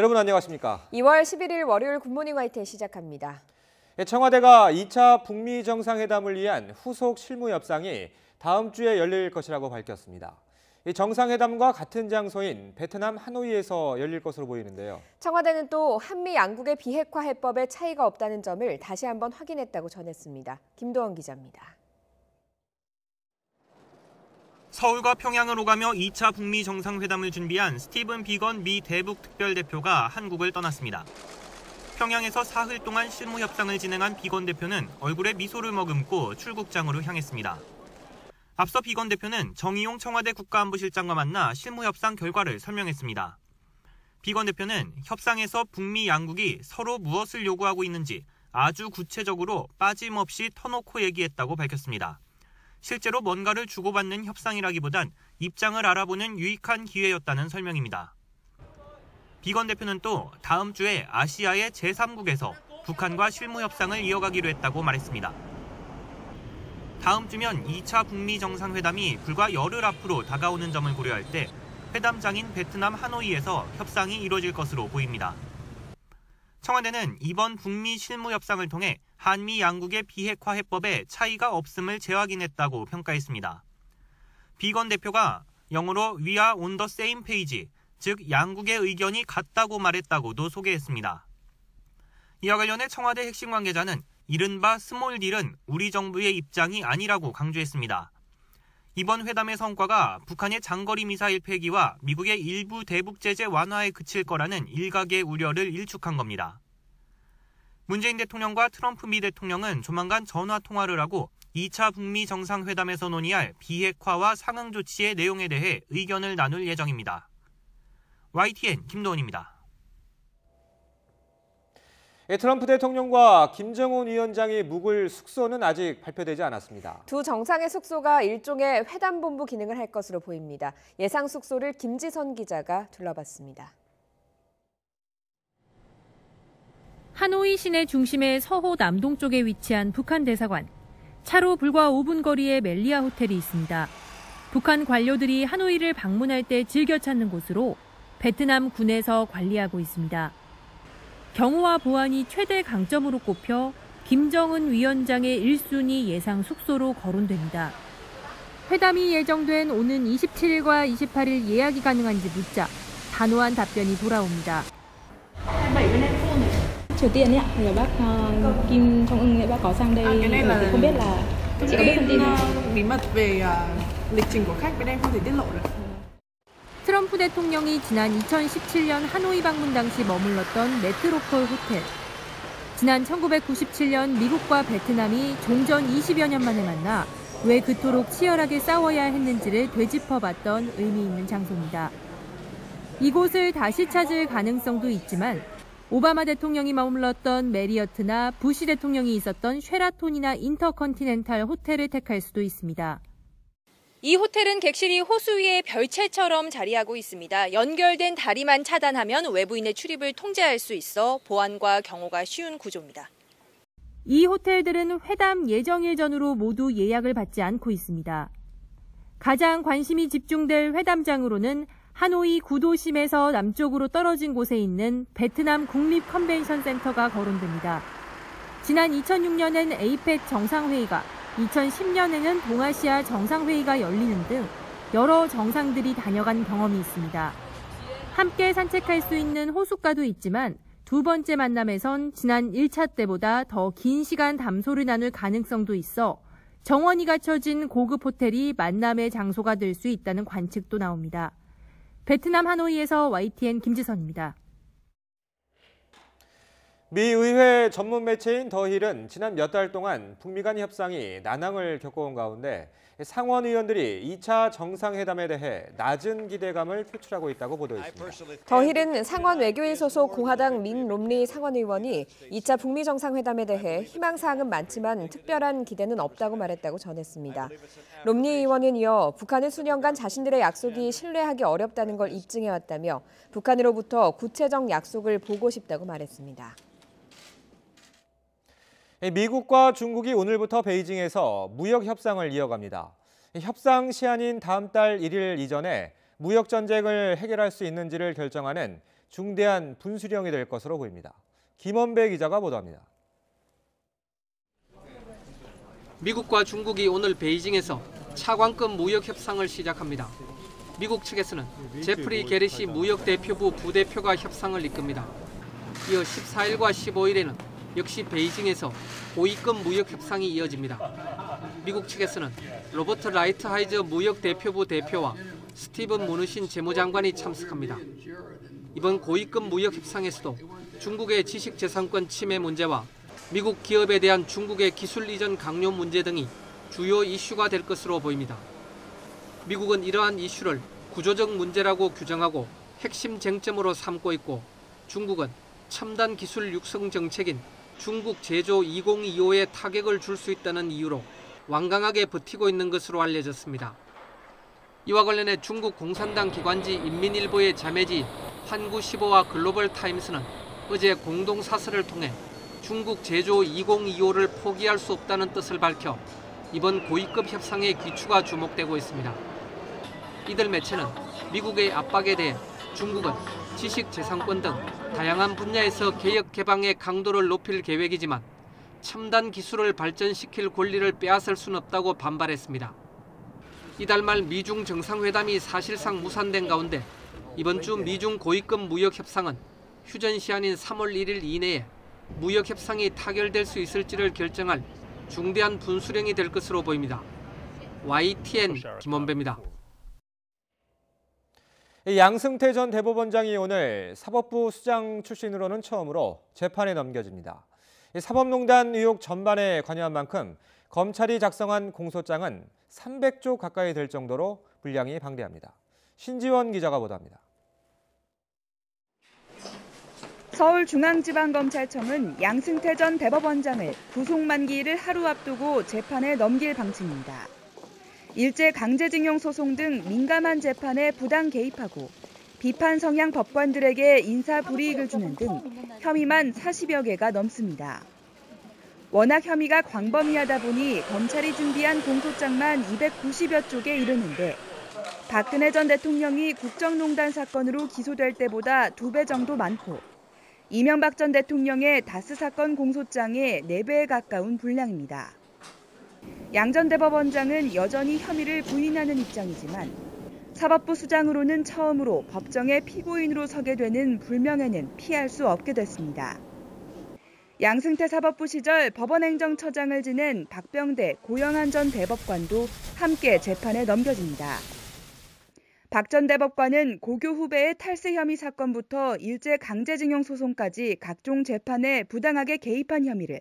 여러분 안녕하십니까? 2월 11일 월요일 굿모닝 YTN 시작합니다. 청와대가 2차 북미 정상회담을 위한 후속 실무 협상이 다음 주에 열릴 것이라고 밝혔습니다. 이 정상회담과 같은 장소인 베트남 하노이에서 열릴 것으로 보이는데요. 청와대는 또 한미 양국의 비핵화 해법에 차이가 없다는 점을 다시 한번 확인했다고 전했습니다. 김도원 기자입니다. 서울과 평양을 오가며 2차 북미 정상회담을 준비한 스티븐 비건 미 대북 특별대표가 한국을 떠났습니다. 평양에서 사흘 동안 실무 협상을 진행한 비건 대표는 얼굴에 미소를 머금고 출국장으로 향했습니다. 앞서 비건 대표는 정의용 청와대 국가안보실장과 만나 실무 협상 결과를 설명했습니다. 비건 대표는 협상에서 북미 양국이 서로 무엇을 요구하고 있는지 아주 구체적으로 빠짐없이 터놓고 얘기했다고 밝혔습니다. 실제로 뭔가를 주고받는 협상이라기보단 입장을 알아보는 유익한 기회였다는 설명입니다. 비건 대표는 또 다음 주에 아시아의 제3국에서 북한과 실무 협상을 이어가기로 했다고 말했습니다. 다음 주면 2차 북미 정상회담이 불과 열흘 앞으로 다가오는 점을 고려할 때 회담장인 베트남 하노이에서 협상이 이뤄질 것으로 보입니다. 청와대는 이번 북미 실무 협상을 통해 한미 양국의 비핵화 해법에 차이가 없음을 재확인했다고 평가했습니다. 비건 대표가 영어로 We are on the same page, 즉 양국의 의견이 같다고 말했다고도 소개했습니다. 이와 관련해 청와대 핵심 관계자는 이른바 스몰 딜은 우리 정부의 입장이 아니라고 강조했습니다. 이번 회담의 성과가 북한의 장거리 미사일 폐기와 미국의 일부 대북 제재 완화에 그칠 거라는 일각의 우려를 일축한 겁니다. 문재인 대통령과 트럼프 미 대통령은 조만간 전화 통화를 하고 2차 북미 정상회담에서 논의할 비핵화와 상응 조치의 내용에 대해 의견을 나눌 예정입니다. YTN 김도원입니다. 트럼프 대통령과 김정은 위원장이 묵을 숙소는 아직 발표되지 않았습니다. 두 정상의 숙소가 일종의 회담본부 기능을 할 것으로 보입니다. 예상 숙소를 김지선 기자가 둘러봤습니다. 하노이 시내 중심의 서호 남동쪽에 위치한 북한 대사관. 차로 불과 5분 거리에 멜리아 호텔이 있습니다. 북한 관료들이 하노이를 방문할 때 즐겨 찾는 곳으로 베트남 군에서 관리하고 있습니다. 경호와 보안이 최대 강점으로 꼽혀 김정은 위원장의 1순위 예상 숙소로 거론됩니다. 회담이 예정된 오는 27일과 28일 예약이 가능한지 묻자 단호한 답변이 돌아옵니다. Triều Tiên ấy ạ, rồi bác Kim Jong Un ấy bác có sang đây thì không biết là chị có biết thông tin gì? bí mật về lịch trình của khách bên em không thể tiết lộ được. 트럼프 대통령이 지난 2017년 하노이 방문 당시 머물렀던 메트로폴 호텔. 지난 1997년 미국과 베트남이 종전 20여 년 만에 만나 왜 그토록 치열하게 싸워야 했는지를 되짚어봤던 의미 있는 장소입니다. 이곳을 다시 찾을 가능성도 있지만 오바마 대통령이 머물렀던 메리어트나 부시 대통령이 있었던 쉐라톤이나 인터컨티넨탈 호텔을 택할 수도 있습니다. 이 호텔은 객실이 호수 위에 별채처럼 자리하고 있습니다. 연결된 다리만 차단하면 외부인의 출입을 통제할 수 있어 보안과 경호가 쉬운 구조입니다. 이 호텔들은 회담 예정일 전으로 모두 예약을 받지 않고 있습니다. 가장 관심이 집중될 회담장으로는 하노이 구도심에서 남쪽으로 떨어진 곳에 있는 베트남 국립 컨벤션 센터가 거론됩니다. 지난 2006년엔 에이펙 정상회의가, 2010년에는 동아시아 정상회의가 열리는 등 여러 정상들이 다녀간 경험이 있습니다. 함께 산책할 수 있는 호숫가도 있지만 두 번째 만남에선 지난 1차 때보다 더 긴 시간 담소를 나눌 가능성도 있어 정원이 갖춰진 고급 호텔이 만남의 장소가 될 수 있다는 관측도 나옵니다. 베트남 하노이에서 YTN 김지선입니다. 미 의회 전문 매체인 더힐은 지난 몇 달 동안 북미 간 협상이 난항을 겪어온 가운데 상원 의원들이 2차 정상회담에 대해 낮은 기대감을 표출하고 있다고 보도했습니다. 더힐은 상원 외교인 소속 공화당 민 롬리 상원 의원이 2차 북미 정상회담에 대해 희망사항은 많지만 특별한 기대는 없다고 말했다고 전했습니다. 롬리 의원은 이어 북한은 수년간 자신들의 약속이 신뢰하기 어렵다는 걸 입증해왔다며 북한으로부터 구체적 약속을 보고 싶다고 말했습니다. 미국과 중국이 오늘부터 베이징에서 무역 협상을 이어갑니다. 협상 시한인 다음 달 1일 이전에 무역 전쟁을 해결할 수 있는지를 결정하는 중대한 분수령이 될 것으로 보입니다. 김원배 기자가 보도합니다. 미국과 중국이 오늘 베이징에서 차관급 무역 협상을 시작합니다. 미국 측에서는 제프리 게릿이 무역대표부 부대표가 협상을 이끕니다. 이어 14일과 15일에는 역시 베이징에서 고위급 무역 협상이 이어집니다. 미국 측에서는 로버트 라이트하이저 무역대표부 대표와 스티븐 무누신 재무장관이 참석합니다. 이번 고위급 무역 협상에서도 중국의 지식재산권 침해 문제와 미국 기업에 대한 중국의 기술 이전 강요 문제 등이 주요 이슈가 될 것으로 보입니다. 미국은 이러한 이슈를 구조적 문제라고 규정하고 핵심 쟁점으로 삼고 있고 중국은 첨단 기술 육성 정책인 중국 제조 2025에 타격을 줄 수 있다는 이유로 완강하게 버티고 있는 것으로 알려졌습니다. 이와 관련해 중국 공산당 기관지 인민일보의 자매지 한구15와 글로벌 타임스는 어제 공동사설을 통해 중국 제조 2025를 포기할 수 없다는 뜻을 밝혀 이번 고위급 협상의 귀추가 주목되고 있습니다. 이들 매체는 미국의 압박에 대해 중국은 지식재산권 등 다양한 분야에서 개혁 개방의 강도를 높일 계획이지만 첨단 기술을 발전시킬 권리를 빼앗을 수는 없다고 반발했습니다. 이달 말 미중 정상회담이 사실상 무산된 가운데 이번 주 미중 고위급 무역 협상은 휴전 시한인 3월 1일 이내에 무역 협상이 타결될 수 있을지를 결정할 중대한 분수령이 될 것으로 보입니다. YTN 김원배입니다. 양승태 전 대법원장이 오늘 사법부 수장 출신으로는 처음으로 재판에 넘겨집니다. 사법농단 의혹 전반에 관여한 만큼 검찰이 작성한 공소장은 300조 가까이 될 정도로 분량이 방대합니다. 신지원 기자가 보도합니다. 서울중앙지방검찰청은 양승태 전 대법원장을 구속 만기일을 하루 앞두고 재판에 넘길 방침입니다. 일제 강제징용 소송 등 민감한 재판에 부당 개입하고 비판 성향 법관들에게 인사 불이익을 주는 등 혐의만 40여 개가 넘습니다. 워낙 혐의가 광범위하다 보니 검찰이 준비한 공소장만 290여 쪽에 이르는데 박근혜 전 대통령이 국정농단 사건으로 기소될 때보다 2배 정도 많고 이명박 전 대통령의 다스 사건 공소장의 4배에 가까운 분량입니다. 양 전 대법원장은 여전히 혐의를 부인하는 입장이지만 사법부 수장으로는 처음으로 법정에 피고인으로 서게 되는 불명예는 피할 수 없게 됐습니다. 양승태 사법부 시절 법원행정처장을 지낸 박병대, 고영한 전 대법관도 함께 재판에 넘겨집니다. 박 전 대법관은 고교 후배의 탈세 혐의 사건부터 일제 강제징용 소송까지 각종 재판에 부당하게 개입한 혐의를,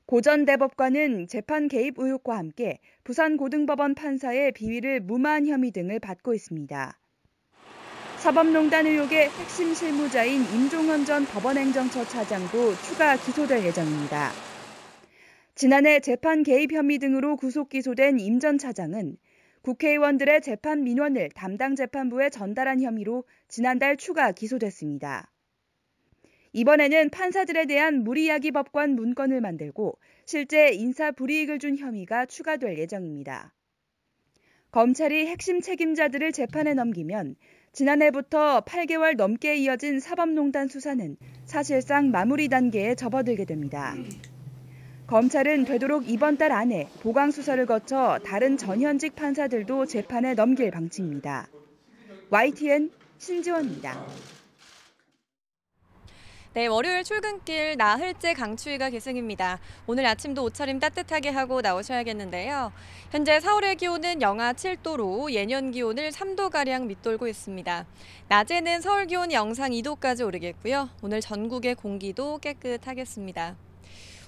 고 전 대법관은 재판 개입 의혹과 함께 부산고등법원 판사의 비위를 무마한 혐의 등을 받고 있습니다. 사법농단 의혹의 핵심 실무자인 임종헌 전 법원행정처 차장도 추가 기소될 예정입니다. 지난해 재판 개입 혐의 등으로 구속 기소된 임 전 차장은 국회의원들의 재판 민원을 담당 재판부에 전달한 혐의로 지난달 추가 기소됐습니다. 이번에는 판사들에 대한 무리야기 법관 문건을 만들고 실제 인사 불이익을 준 혐의가 추가될 예정입니다. 검찰이 핵심 책임자들을 재판에 넘기면 지난해부터 8개월 넘게 이어진 사법농단 수사는 사실상 마무리 단계에 접어들게 됩니다. 검찰은 되도록 이번 달 안에 보강 수사를 거쳐 다른 전현직 판사들도 재판에 넘길 방침입니다. YTN 신지원입니다. 네, 월요일 출근길 나흘째 강추위가 계승입니다. 오늘 아침도 옷차림 따뜻하게 하고 나오셔야겠는데요. 현재 서울의 기온은 영하 7도로 예년 기온을 3도가량 밑돌고 있습니다. 낮에는 서울 기온이 영상 2도까지 오르겠고요. 오늘 전국의 공기도 깨끗하겠습니다.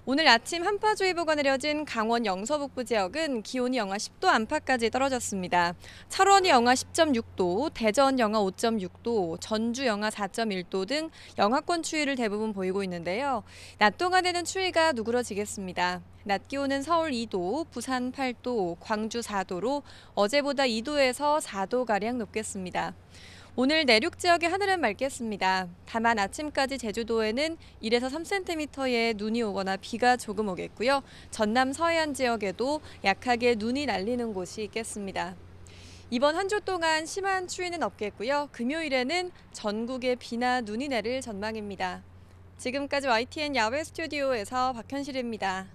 오늘 아침 한파주의보가 내려진 강원 영서북부 지역은 기온이 영하 10도 안팎까지 떨어졌습니다. 철원이 영하 10.6도, 대전 영하 5.6도, 전주 영하 4.1도 등 영하권 추위를 대부분 보이고 있는데요. 낮 동안에는 추위가 누그러지겠습니다. 낮 기온은 서울 2도, 부산 8도, 광주 4도로 어제보다 2도에서 4도가량 높겠습니다. 오늘 내륙 지역의 하늘은 맑겠습니다. 다만 아침까지 제주도에는 1에서 3cm의 눈이 오거나 비가 조금 오겠고요. 전남 서해안 지역에도 약하게 눈이 날리는 곳이 있겠습니다. 이번 한 주 동안 심한 추위는 없겠고요. 금요일에는 전국에 비나 눈이 내릴 전망입니다. 지금까지 YTN 야외 스튜디오에서 박현실입니다.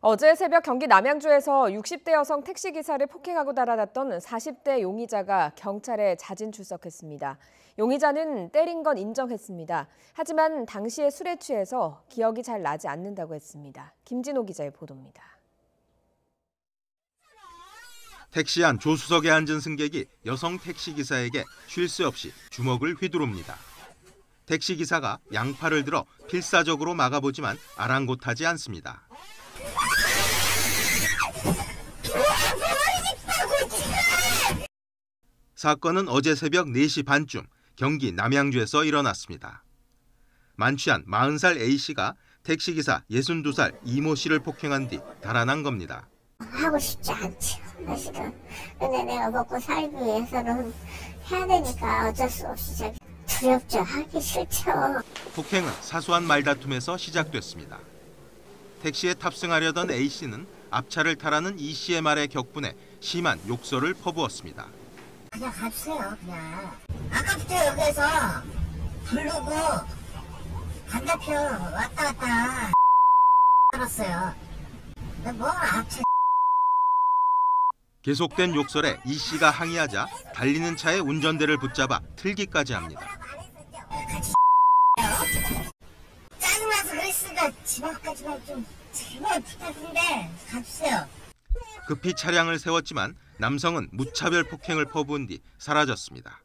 어제 새벽 경기 남양주에서 60대 여성 택시기사를 폭행하고 달아났던 40대 용의자가 경찰에 자진 출석했습니다. 용의자는 때린 건 인정했습니다. 하지만 당시에 술에 취해서 기억이 잘 나지 않는다고 했습니다. 김진호 기자의 보도입니다. 택시 안 조수석에 앉은 승객이 여성 택시기사에게 쉴 새 없이 주먹을 휘두릅니다. 택시기사가 양팔을 들어 필사적으로 막아보지만 아랑곳하지 않습니다. 사건은 어제 새벽 4시 반쯤 경기 남양주에서 일어났습니다. 만취한 40살 A씨가 택시기사 62살 이모 씨를 폭행한 뒤 달아난 겁니다. 하고 싶지 않죠, 사실은. 근데 내가 먹고 살기 위해서는 해야 되니까 어쩔 수 없이 두렵죠. 하기 싫죠. 폭행은 사소한 말다툼에서 시작됐습니다. 택시에 탑승하려던 A씨는 앞차를 타라는 E씨의 말에 격분해 심한 욕설을 퍼부었습니다. 그냥 가주세요, 그냥. 아까부터 여기서 부르고 반대편 왔다 갔다 알았어요. 뭐 앞차. 계속된 욕설에 E씨가 항의하자 달리는 차의 운전대를 붙잡아 틀기까지 합니다. 짜증나서 그랬으니까 집 앞까지만 좀 제발 부탁인데 가주세요. 급히 차량을 세웠지만 남성은 무차별 폭행을 퍼부은 뒤 사라졌습니다.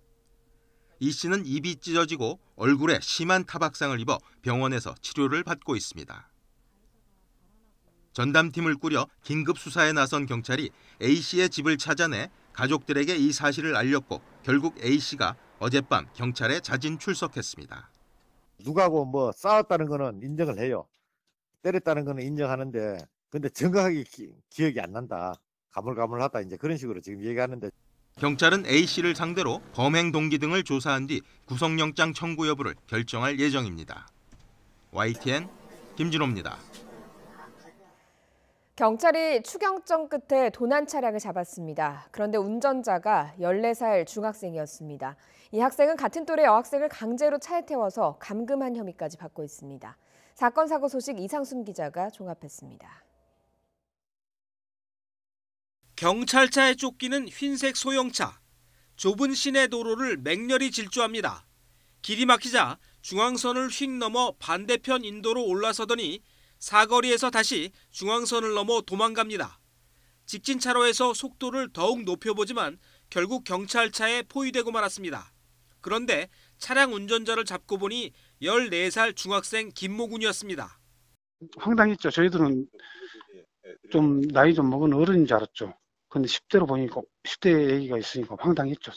E씨는 입이 찢어지고 얼굴에 심한 타박상을 입어 병원에서 치료를 받고 있습니다. 전담팀을 꾸려 긴급 수사에 나선 경찰이 A씨의 집을 찾아내 가족들에게 이 사실을 알렸고 결국 A씨가 어젯밤 경찰에 자진 출석했습니다. 누구하고 뭐 싸웠다는 거는 인정을 해요. 때렸다는 거는 인정하는데 근데 정확하게 기억이 안 난다. 가물가물하다 이제 그런 식으로 지금 얘기하는데. 경찰은 A씨를 상대로 범행 동기 등을 조사한 뒤 구속영장 청구 여부를 결정할 예정입니다. YTN 김진호입니다. 경찰이 추경전 끝에 도난 차량을 잡았습니다. 그런데 운전자가 14살 중학생이었습니다. 이 학생은 같은 또래 여학생을 강제로 차에 태워서 감금한 혐의까지 받고 있습니다. 사건 사고 소식 이상순 기자가 종합했습니다. 경찰차에 쫓기는 흰색 소형차. 좁은 시내 도로를 맹렬히 질주합니다. 길이 막히자 중앙선을 휙 넘어 반대편 인도로 올라서더니 사거리에서 다시 중앙선을 넘어 도망갑니다. 직진 차로에서 속도를 더욱 높여보지만 결국 경찰차에 포위되고 말았습니다. 그런데 차량 운전자를 잡고 보니 14살 중학생 김모군이었습니다. 황당했죠. 저희들은 좀 나이 좀 먹은 어른인 줄 알았죠. 근데 10대로 보니까 10대 얘기가 있으니까 황당했죠.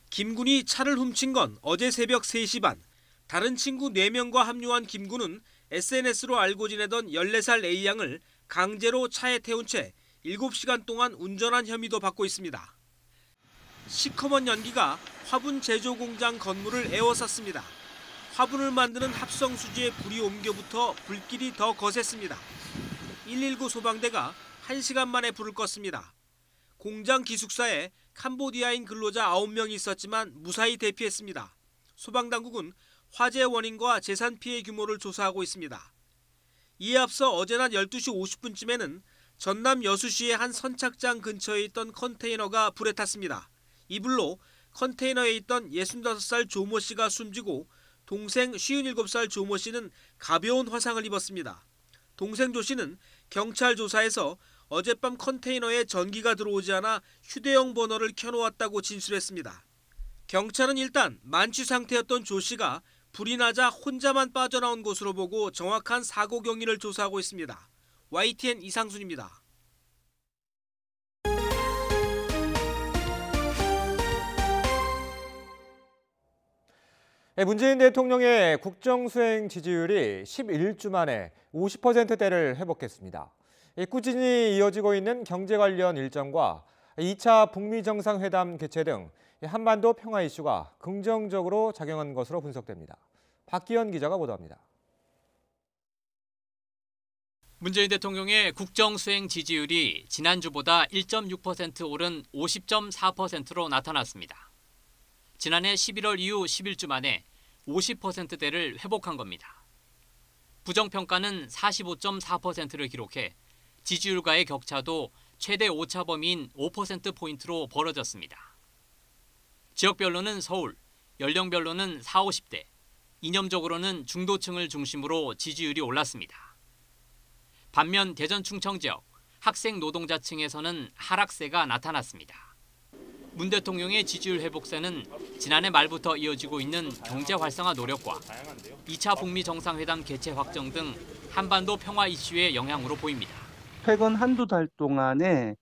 김군이 차를 훔친 건 어제 새벽 3시 반. 다른 친구 4명과 합류한 김군은 SNS로 알고 지내던 14살 A양을 강제로 차에 태운 채 7시간 동안 운전한 혐의도 받고 있습니다. 시커먼 연기가 화분 제조 공장 건물을 에워쌌습니다. 화분을 만드는 합성 수지에 불이 옮겨붙어 불길이 더 거셌습니다. 119 소방대가 1시간 만에 불을 껐습니다. 공장 기숙사에 캄보디아인 근로자 9명이 있었지만 무사히 대피했습니다. 소방당국은 화재 원인과 재산 피해 규모를 조사하고 있습니다. 이에 앞서 어제 낮 12시 50분쯤에는 전남 여수시의 한 선착장 근처에 있던 컨테이너가 불에 탔습니다. 이 불로 컨테이너에 있던 65살 조모 씨가 숨지고 동생 57살 조모 씨는 가벼운 화상을 입었습니다. 동생 조 씨는 경찰 조사에서 어젯밤 컨테이너에 전기가 들어오지 않아 휴대용 버너를 켜놓았다고 진술했습니다. 경찰은 일단 만취 상태였던 조 씨가 불이 나자 혼자만 빠져나온 것으로 보고 정확한 사고 경위를 조사하고 있습니다. YTN 이상순입니다. 문재인 대통령의 국정수행 지지율이 11주 만에 50%대를 회복했습니다. 꾸준히 이어지고 있는 경제 관련 일정과 2차 북미 정상회담 개최 등 한반도 평화 이슈가 긍정적으로 작용한 것으로 분석됩니다. 박기현 기자가 보도합니다. 문재인 대통령의 국정 수행 지지율이 지난주보다 1.6% 오른 50.4%로 나타났습니다. 지난해 11월 이후 11주 만에 50%대를 회복한 겁니다. 부정평가는 45.4%를 기록해 지지율과의 격차도 최대 오차 범위인 5%포인트로 벌어졌습니다. 지역별로는 서울, 연령별로는 40, 50대, 이념적으로는 중도층을 중심으로 지지율이 올랐습니다. 반면 대전 충청 지역, 학생 노동자층에서는 하락세가 나타났습니다. 문 대통령의 지지율 회복세는 지난해 말부터 이어지고 있는 경제 활성화 노력과 2차 북미 정상회담 개최 확정 등 한반도 평화 이슈의 영향으로 보입니다. 최근 한두 달 동안에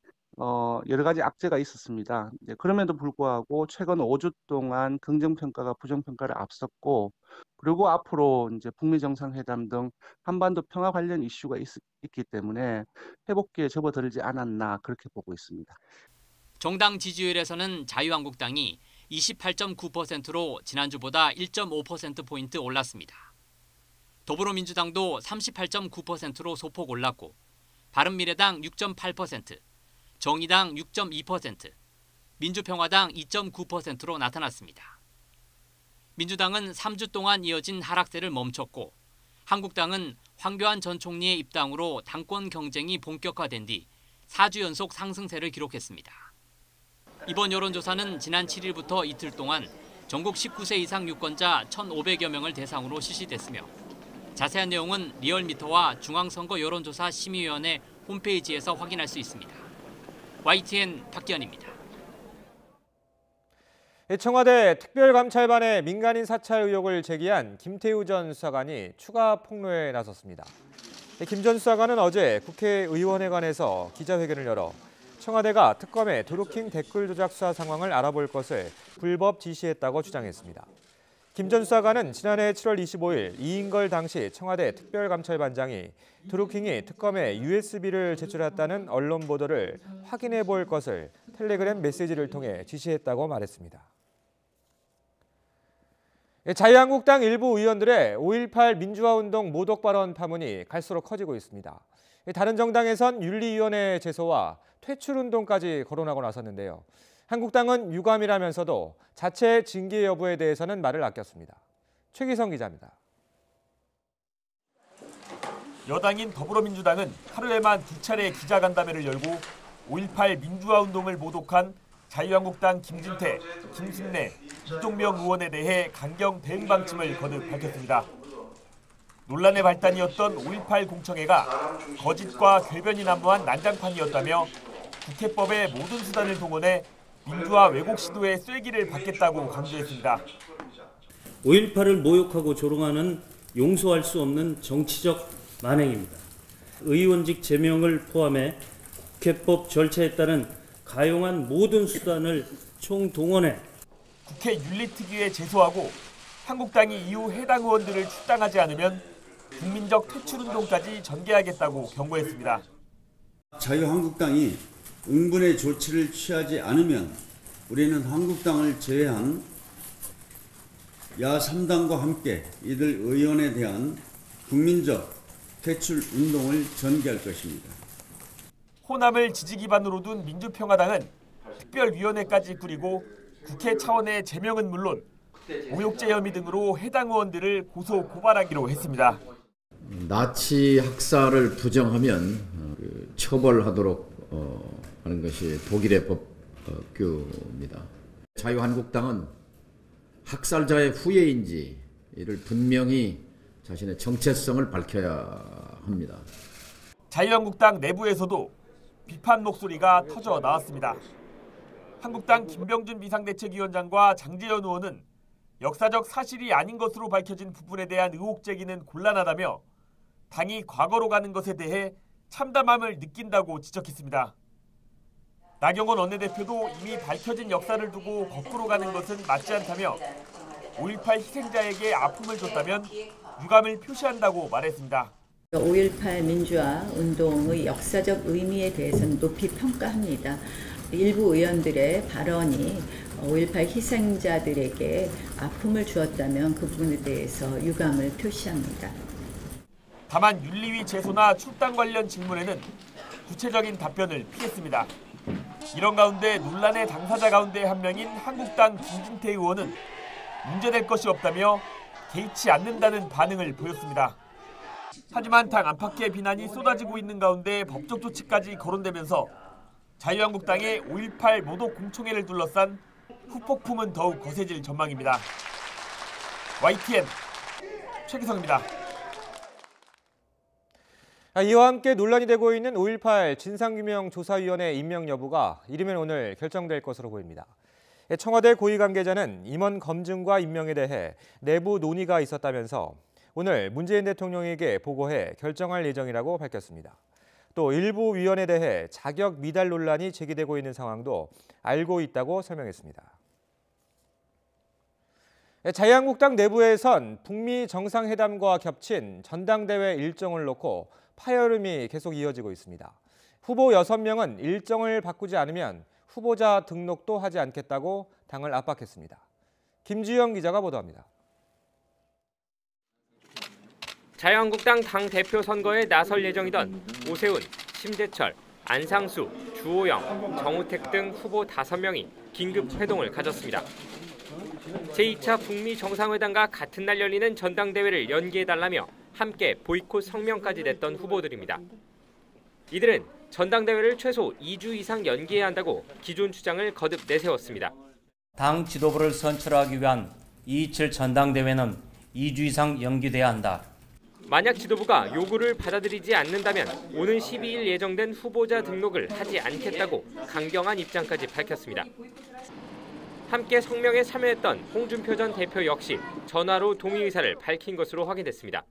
여러 가지 악재가 있었습니다. 그럼에도 불구하고 최근 5주 동안 긍정평가가 부정평가를 앞섰고, 그리고 앞으로 이제 북미 정상회담 등 한반도 평화 관련 이슈가 있기 때문에 회복기에 접어들지 않았나 그렇게 보고 있습니다. 정당 지지율에서는 자유한국당이 28.9%로 지난주보다 1.5%포인트 올랐습니다. 더불어민주당도 38.9%로 소폭 올랐고, 바른미래당 6.8%, 정의당 6.2%, 민주평화당 2.9%로 나타났습니다. 민주당은 3주 동안 이어진 하락세를 멈췄고, 한국당은 황교안 전 총리의 입당으로 당권 경쟁이 본격화된 뒤 4주 연속 상승세를 기록했습니다. 이번 여론조사는 지난 7일부터 이틀 동안 전국 19세 이상 유권자 1,500여 명을 대상으로 실시됐으며, 자세한 내용은 리얼미터와 중앙선거 여론조사 심의위원회 홈페이지에서 확인할 수 있습니다. YTN 박기현입니다. 청와대 특별감찰반의 민간인 사찰 의혹을 제기한 김태우 전 수사관이 추가 폭로에 나섰습니다. 김 전 수사관은 어제 국회의원회관에서 기자회견을 열어 청와대가 특검의 드루킹 댓글 조작 수사 상황을 알아볼 것을 불법 지시했다고 주장했습니다. 김 전 수사관은 지난해 7월 25일 이인걸 당시 청와대 특별감찰반장이 드루킹이 특검에 USB를 제출했다는 언론 보도를 확인해 볼 것을 텔레그램 메시지를 통해 지시했다고 말했습니다. 자유한국당 일부 의원들의 5.18 민주화운동 모독 발언 파문이 갈수록 커지고 있습니다. 다른 정당에선 윤리위원회 제소와 퇴출운동까지 거론하고 나섰는데요. 한국당은 유감이라면서도 자체 징계 여부에 대해서는 말을 아꼈습니다. 최기성 기자입니다. 여당인 더불어민주당은 하루에만 2차례 기자간담회를 열고 5.18 민주화운동을 모독한 자유한국당 김진태, 김순례, 이동명 의원에 대해 강경 대응 방침을 거듭 밝혔습니다. 논란의 발단이었던 5.18 공청회가 거짓과 궤변이 난무한 난장판이었다며 국회법의 모든 수단을 동원해 민주화 왜곡 시도의 쐐기를 받겠다고 강조했습니다. 5.18을 모욕하고 조롱하는 용서할 수 없는 정치적 만행입니다. 의원직 제명을 포함해 국회법 절차에 따른 가용한 모든 수단을 총동원해 국회 윤리특위에 제소하고 한국당이 이후 해당 의원들을 출당하지 않으면 국민적 퇴출운동까지 전개하겠다고 경고했습니다. 자유한국당이 응분의 조치를 취하지 않으면 우리는 한국당을 제외한 야3당과 함께 이들 의원에 대한 국민적 퇴출운동을 전개할 것입니다. 호남을 지지 기반으로 둔 민주평화당은 특별위원회까지 꾸리고 국회 차원의 제명은 물론 모욕죄 혐의 등으로 해당 의원들을 고소 고발하기로 했습니다. 나치 학살을 부정하면 처벌하도록 하는 것이 독일의 법규입니다. 자유한국당은 학살자의 후예인지 이를 분명히 자신의 정체성을 밝혀야 합니다. 자유한국당 내부에서도 비판 목소리가 터져 나왔습니다. 한국당 김병준 비상대책위원장과 장제연 의원은 역사적 사실이 아닌 것으로 밝혀진 부분에 대한 의혹 제기는 곤란하다며 당이 과거로 가는 것에 대해 참담함을 느낀다고 지적했습니다. 나경원 원내대표도 이미 밝혀진 역사를 두고 거꾸로 가는 것은 맞지 않다며 5.18 희생자에게 아픔을 줬다면 유감을 표시한다고 말했습니다. 5.18 민주화 운동의 역사적 의미에 대해서는 높이 평가합니다. 일부 의원들의 발언이 5.18 희생자들에게 아픔을 주었다면 그 부분에 대해서 유감을 표시합니다. 다만 윤리위 제소나 출당 관련 질문에는 구체적인 답변을 피했습니다. 이런 가운데 논란의 당사자 가운데 한 명인 한국당 김진태 의원은 문제될 것이 없다며 개의치 않는다는 반응을 보였습니다. 하지만 당 안팎의 비난이 쏟아지고 있는 가운데 법적 조치까지 거론되면서 자유한국당의 5.18 모독 공청회를 둘러싼 후폭풍은 더욱 거세질 전망입니다. YTN 최기성입니다. 이와 함께 논란이 되고 있는 5.18 진상규명조사위원회 임명 여부가 이르면 오늘 결정될 것으로 보입니다. 청와대 고위 관계자는 임원 검증과 임명에 대해 내부 논의가 있었다면서 오늘 문재인 대통령에게 보고해 결정할 예정이라고 밝혔습니다. 또 일부 위원에 대해 자격 미달 논란이 제기되고 있는 상황도 알고 있다고 설명했습니다. 자유한국당 내부에선 북미 정상회담과 겹친 전당대회 일정을 놓고 파열음이 계속 이어지고 있습니다. 후보 6명은 일정을 바꾸지 않으면 후보자 등록도 하지 않겠다고 당을 압박했습니다. 김주영 기자가 보도합니다. 자유한국당 당대표 선거에 나설 예정이던 오세훈, 심재철, 안상수, 주호영, 정우택 등 후보 5명이 긴급 회동을 가졌습니다. 제2차 북미 정상회담과 같은 날 열리는 전당대회를 연기해달라며 함께 보이콧 성명까지 냈던 후보들입니다. 이들은 전당대회를 최소 2주 이상 연기해야 한다고 기존 주장을 거듭 내세웠습니다. 당 지도부를 선출하기 위한 227 전당대회는 2주 이상 연기돼야 한다. 만약 지도부가 요구를 받아들이지 않는다면 오는 12일 예정된 후보자 등록을 하지 않겠다고 강경한 입장까지 밝혔습니다. 함께 성명에 참여했던 홍준표 전 대표 역시 전화로 동의 의사를 밝힌 것으로 확인됐습니다.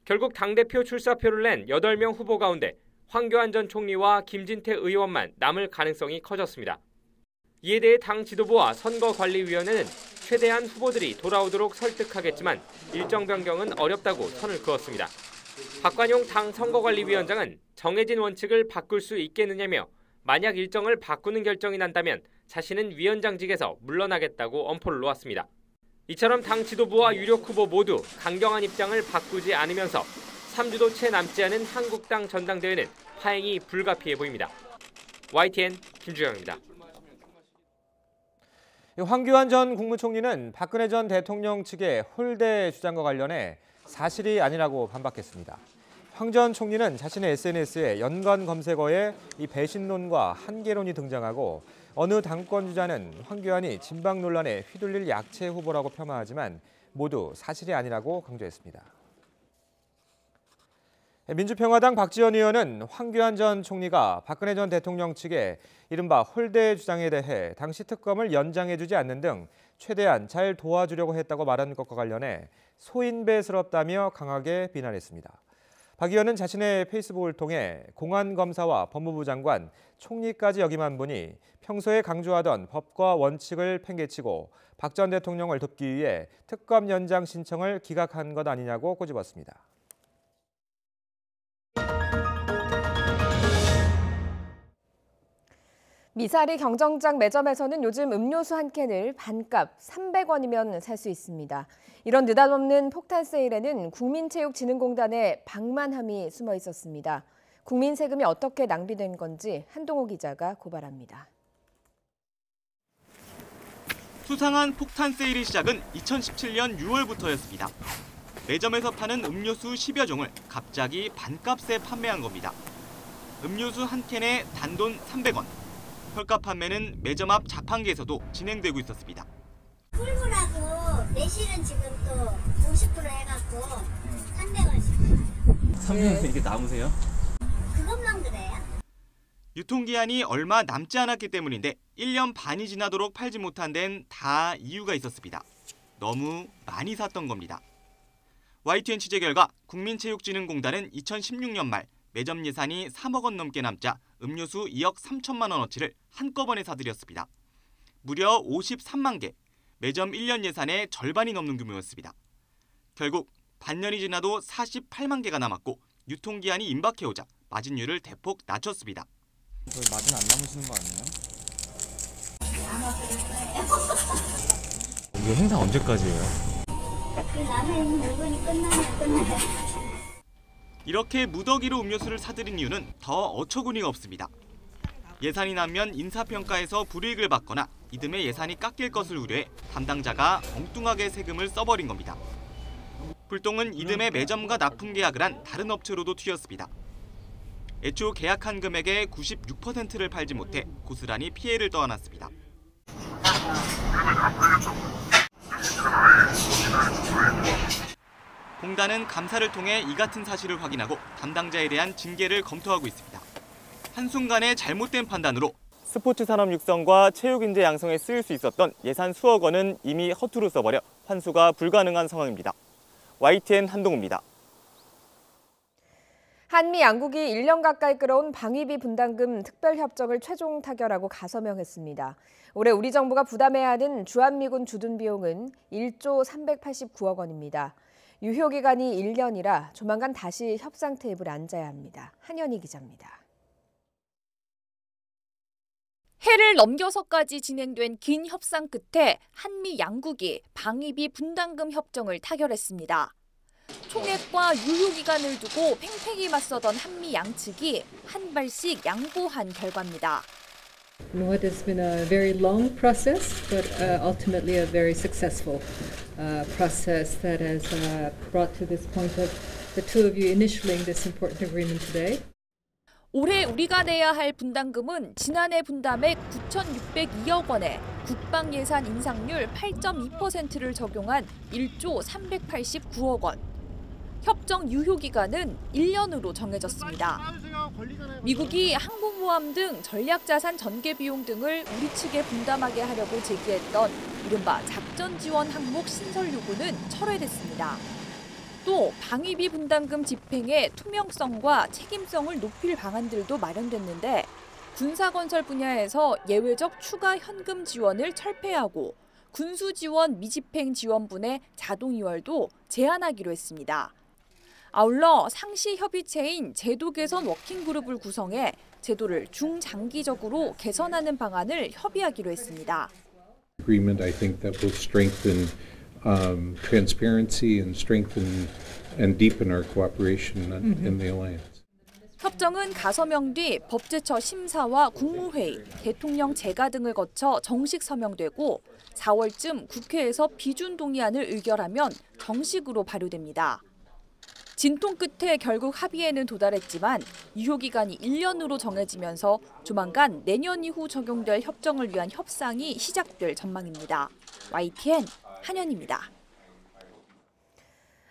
결국 당대표 출사표를 낸 8명 후보 가운데 황교안 전 총리와 김진태 의원만 남을 가능성이 커졌습니다. 이에 대해 당 지도부와 선거관리위원회는 최대한 후보들이 돌아오도록 설득하겠지만 일정 변경은 어렵다고 선을 그었습니다. 박관용 당 선거관리위원장은 정해진 원칙을 바꿀 수 있겠느냐며 만약 일정을 바꾸는 결정이 난다면 자신은 위원장직에서 물러나겠다고 엄포를 놓았습니다. 이처럼 당 지도부와 유력 후보 모두 강경한 입장을 바꾸지 않으면서 3주도 채 남지 않은 한국당 전당대회는 파행이 불가피해 보입니다. YTN 김주영입니다. 황교안 전 국무총리는 박근혜 전 대통령 측의 홀대 주장과 관련해 사실이 아니라고 반박했습니다. 황 전 총리는 자신의 SNS에 연관 검색어에 이 배신론과 한계론이 등장하고 어느 당권 주자는 황교안이 진박 논란에 휘둘릴 약체 후보라고 폄하하지만 모두 사실이 아니라고 강조했습니다. 민주평화당 박지원 의원은 황교안 전 총리가 박근혜 전 대통령 측의 이른바 홀대 주장에 대해 당시 특검을 연장해주지 않는 등 최대한 잘 도와주려고 했다고 말한 것과 관련해 소인배스럽다며 강하게 비난했습니다. 박 의원은 자신의 페이스북을 통해 공안검사와 법무부 장관, 총리까지 역임한 분이 평소에 강조하던 법과 원칙을 팽개치고 박 전 대통령을 돕기 위해 특검 연장 신청을 기각한 것 아니냐고 꼬집었습니다. 미사리 경정장 매점에서는 요즘 음료수 한 캔을 반값 300원이면 살 수 있습니다. 이런 느닷없는 폭탄 세일에는 국민체육진흥공단의 방만함이 숨어 있었습니다. 국민 세금이 어떻게 낭비된 건지 한동호 기자가 고발합니다. 수상한 폭탄 세일의 시작은 2017년 6월부터였습니다. 매점에서 파는 음료수 10여 종을 갑자기 반값에 판매한 겁니다. 음료수 한 캔에 단돈 300원. 헐값 판매는 매점 앞 자판기에서도 진행되고 있었습니다. 꿀물하고 매실은 지금 또 50% 해갖고 300원씩. 3년에서 이게 남으세요? 그것만 그래요? 유통기한이 얼마 남지 않았기 때문인데 1년 반이 지나도록 팔지 못한 데는 다 이유가 있었습니다. 너무 많이 샀던 겁니다. YTN 취재 결과 국민체육진흥공단은 2016년 말 매점 예산이 3억 원 넘게 남자 음료수 2억 3천만 원어치를 한꺼번에 사들였습니다. 무려 53만 개, 매점 1년 예산의 절반이 넘는 규모였습니다. 결국 반년이 지나도 48만 개가 남았고 유통기한이 임박해오자 마진율을 대폭 낮췄습니다. 마진 안 남으시는 거 아니에요? 이게 행사 언제까지예요? 그 남은 물건이 끝나면 끝나요. 이렇게 무더기로 음료수를 사들인 이유는 더 어처구니가 없습니다. 예산이 나면 인사평가에서 불이익을 받거나 이듬해 예산이 깎일 것을 우려해 담당자가 엉뚱하게 세금을 써버린 겁니다. 불똥은 이듬해 매점과 납품 계약을 한 다른 업체로도 튀었습니다. 애초 계약한 금액의 96%를 팔지 못해 고스란히 피해를 떠안았습니다. 공단은 감사를 통해 이 같은 사실을 확인하고 담당자에 대한 징계를 검토하고 있습니다. 한순간의 잘못된 판단으로 스포츠 산업 육성과 체육 인재 양성에 쓰일 수 있었던 예산 수억 원은 이미 허투루 써버려 환수가 불가능한 상황입니다. YTN 한동우입니다. 한미 양국이 1년 가까이 끌어온 방위비 분담금 특별협정을 최종 타결하고 가서명했습니다. 올해 우리 정부가 부담해야 하는 주한미군 주둔 비용은 1조 389억 원입니다. 유효기간이 1년이라 조만간 다시 협상 테이블에 앉아야 합니다. 한현희 기자입니다. 해를 넘겨서까지 진행된 긴 협상 끝에 한미 양국이 방위비 분담금 협정을 타결했습니다. 총액과 유효기간을 두고 팽팽히 맞서던 한미 양측이 한 발씩 양보한 결과입니다. What has been a very long process, but ultimately a very successful process that has brought to this point of the two of you initiating this important agreement today. 올해 우리가 내야 할 분담금은 지난해 분담액 9,602억 원에 국방 예산 인상률 8.2%를 적용한 1조 389억 원. 협정 유효기간은 1년으로 정해졌습니다. 미국이 항공모함 등 전략자산 전개 비용 등을 우리 측에 분담하게 하려고 제기했던 이른바 작전 지원 항목 신설 요구는 철회됐습니다. 또 방위비 분담금 집행의 투명성과 책임성을 높일 방안들도 마련됐는데 군사건설 분야에서 예외적 추가 현금 지원을 철폐하고 군수지원 미집행 지원분의 자동 이월도 제한하기로 했습니다. 아울러 상시 협의체인 제도 개선 워킹그룹을 구성해 제도를 중장기적으로 개선하는 방안을 협의하기로 했습니다. Agreement, I think that will strengthen transparency and strengthen and deepen our cooperation in the alliance. 협정은 가서명 뒤 법제처 심사와 국무회의, 대통령 재가 등을 거쳐 정식 서명되고 4월쯤 국회에서 비준 동의안을 의결하면 정식으로 발효됩니다. 진통 끝에 결국 합의에는 도달했지만 유효기간이 1년으로 정해지면서 조만간 내년 이후 적용될 협정을 위한 협상이 시작될 전망입니다. YTN 한현입니다.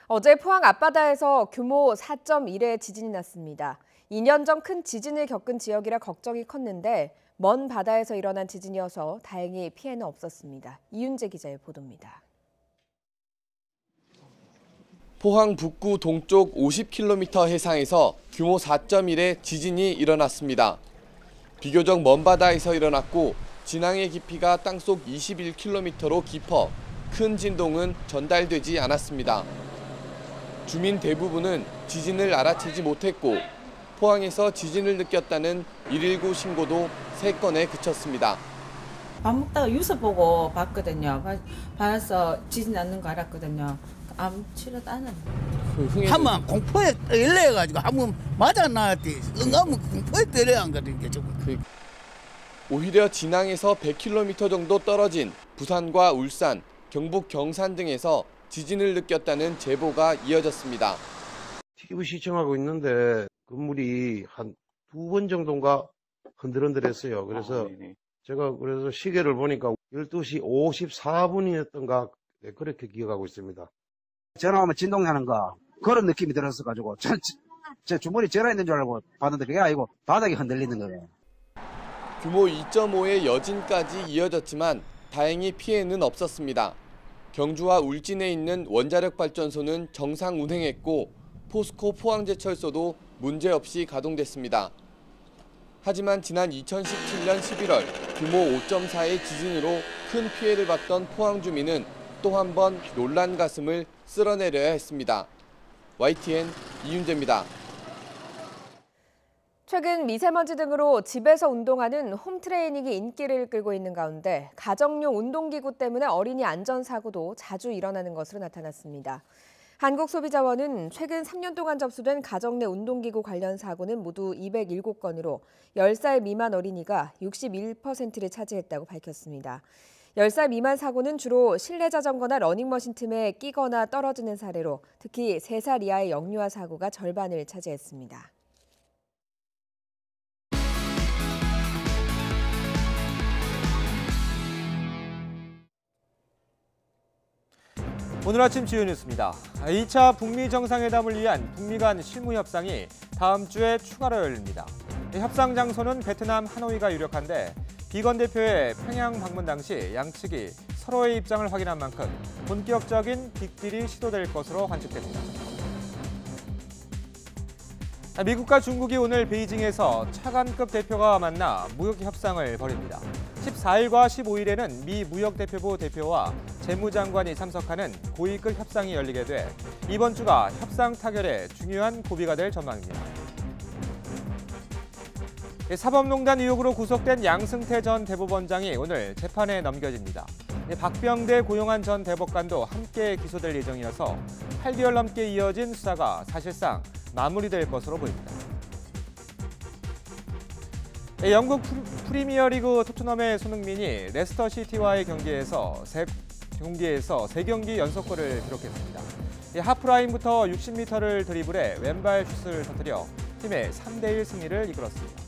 어제 포항 앞바다에서 규모 4.1의 지진이 났습니다. 2년 전 큰 지진을 겪은 지역이라 걱정이 컸는데 먼 바다에서 일어난 지진이어서 다행히 피해는 없었습니다. 이윤재 기자의 보도입니다. 포항 북구 동쪽 50km 해상에서 규모 4.1의 지진이 일어났습니다. 비교적 먼 바다에서 일어났고 진앙의 깊이가 땅속 21km로 깊어 큰 진동은 전달되지 않았습니다. 주민 대부분은 지진을 알아채지 못했고 포항에서 지진을 느꼈다는 119 신고도 3건에 그쳤습니다. 밥 먹다가 뉴스 보고 봤거든요. 봐서 지진 났는 거 알았거든요. 아무렇지도 않아요. 한번 공포에 떨려가지고 한번 맞아 나왔지. 응하면 공포에 떨려한 거든요. 오히려 진앙에서 100km 정도 떨어진 부산과 울산, 경북 경산 등에서 지진을 느꼈다는 제보가 이어졌습니다. TV 시청하고 있는데 건물이 한 2번 정도인가 흔들흔들했어요. 그래서 제가 그래서 시계를 보니까 12시 54분이었던가 그렇게 기억하고 있습니다. 전화하면 진동나는 거 그런 느낌이 들었어가지고 제 주머니 전화했는 줄 알고 봤는데 그게 아니고 바닥이 흔들리는 거예요. 규모 2.5의 여진까지 이어졌지만 다행히 피해는 없었습니다. 경주와 울진에 있는 원자력 발전소는 정상 운행했고 포스코 포항제철소도 문제없이 가동됐습니다. 하지만 지난 2017년 11월 규모 5.4의 지진으로 큰 피해를 봤던 포항 주민은 또 한 번 놀란 가슴을 쓸어내려야 했습니다. YTN 이윤재입니다. 최근 미세먼지 등으로 집에서 운동하는 홈트레이닝이 인기를 끌고 있는 가운데 가정용 운동기구 때문에 어린이 안전사고도 자주 일어나는 것으로 나타났습니다. 한국소비자원은 최근 3년 동안 접수된 가정 내 운동기구 관련 사고는 모두 207건으로 10살 미만 어린이가 61%를 차지했다고 밝혔습니다. 10살 미만 사고는 주로 실내 자전거나 러닝머신 틈에 끼거나 떨어지는 사례로 특히 3살 이하의 영유아 사고가 절반을 차지했습니다. 오늘 아침 주요 뉴스입니다. 2차 북미 정상회담을 위한 북미 간 실무 협상이 다음 주에 추가로 열립니다. 협상 장소는 베트남 하노이가 유력한데 비건 대표의 평양 방문 당시 양측이 서로의 입장을 확인한 만큼 본격적인 빅딜이 시도될 것으로 관측됩니다. 미국과 중국이 오늘 베이징에서 차관급 대표가 만나 무역 협상을 벌입니다. 14일과 15일에는 미 무역대표부 대표와 재무장관이 참석하는 고위급 협상이 열리게 돼 이번 주가 협상 타결의 중요한 고비가 될 전망입니다. 사법농단 의혹으로 구속된 양승태 전 대법원장이 오늘 재판에 넘겨집니다. 박병대 고용한 전 대법관도 함께 기소될 예정이어서 8개월 넘게 이어진 수사가 사실상 마무리될 것으로 보입니다. 영국 프리미어리그 토트넘의 손흥민이 레스터 시티와의 경기에서 3경기 연속골을 기록했습니다. 하프라인부터 60m를 드리블해 왼발 슛을 터뜨려 팀의 3대1 승리를 이끌었습니다.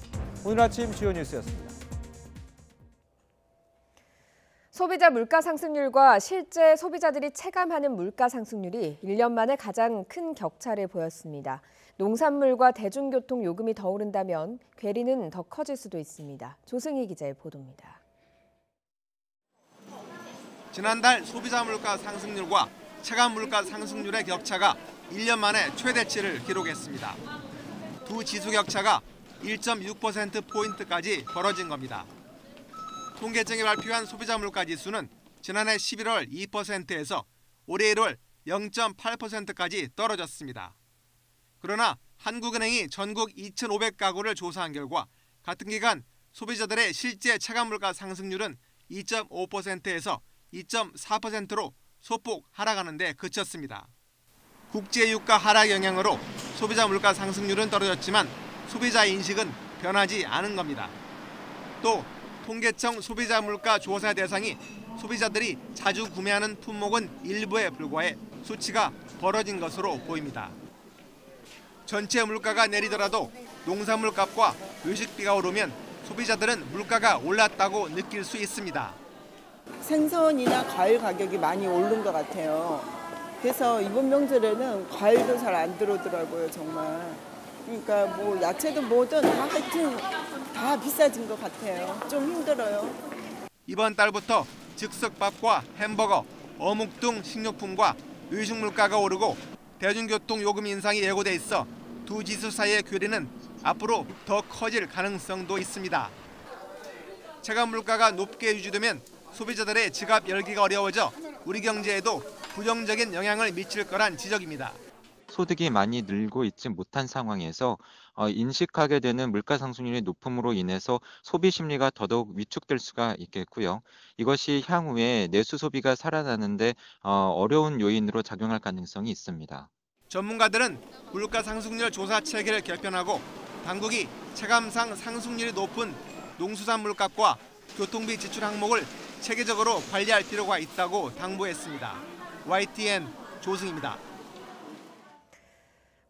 오늘 아침 주요 뉴스였습니다. 소비자 물가 상승률과 실제 소비자들이 체감하는 물가 상승률이 1년 만에 가장 큰 격차를 보였습니다. 농산물과 대중교통 요금이 더 오른다면 괴리는 더 커질 수도 있습니다. 조승희 기자의 보도입니다. 지난달 소비자 물가 상승률과 체감 물가 상승률의 격차가 1년 만에 최대치를 기록했습니다. 두 지수 격차가 1.6%포인트까지 벌어진 겁니다. 통계청이 발표한 소비자 물가 지수는 지난해 11월 2%에서 올해 1월 0.8%까지 떨어졌습니다. 그러나 한국은행이 전국 2,500가구를 조사한 결과 같은 기간 소비자들의 실제 체감 물가 상승률은 2.5%에서 2.4%로 소폭 하락하는 데 그쳤습니다. 국제 유가 하락 영향으로 소비자 물가 상승률은 떨어졌지만 소비자 인식은 변하지 않은 겁니다. 또 통계청 소비자 물가 조사 대상이 소비자들이 자주 구매하는 품목은 일부에 불과해 수치가 벌어진 것으로 보입니다. 전체 물가가 내리더라도 농산물 값과 외식비가 오르면 소비자들은 물가가 올랐다고 느낄 수 있습니다. 생선이나 과일 가격이 많이 오른 것 같아요. 그래서 이번 명절에는 과일도 잘 안 들어오더라고요, 정말. 그러니까 뭐 야채도 뭐든 다 하여튼 다 비싸진 것 같아요. 좀 힘들어요. 이번 달부터 즉석밥과 햄버거, 어묵 등 식료품과 외식 물가가 오르고 대중교통 요금 인상이 예고돼 있어 두 지수 사이의 괴리는 앞으로 더 커질 가능성도 있습니다. 체감 물가가 높게 유지되면 소비자들의 지갑 열기가 어려워져 우리 경제에도 부정적인 영향을 미칠 거란 지적입니다. 소득이 많이 늘고 있지 못한 상황에서 인식하게 되는 물가 상승률이 높음으로 인해서 소비 심리가 더더욱 위축될 수가 있겠고요. 이것이 향후에 내수 소비가 살아나는데 어려운 요인으로 작용할 가능성이 있습니다. 전문가들은 물가 상승률 조사 체계를 개편하고 당국이 체감상 상승률이 높은 농수산 물값과 교통비 지출 항목을 체계적으로 관리할 필요가 있다고 당부했습니다. YTN 조승입니다.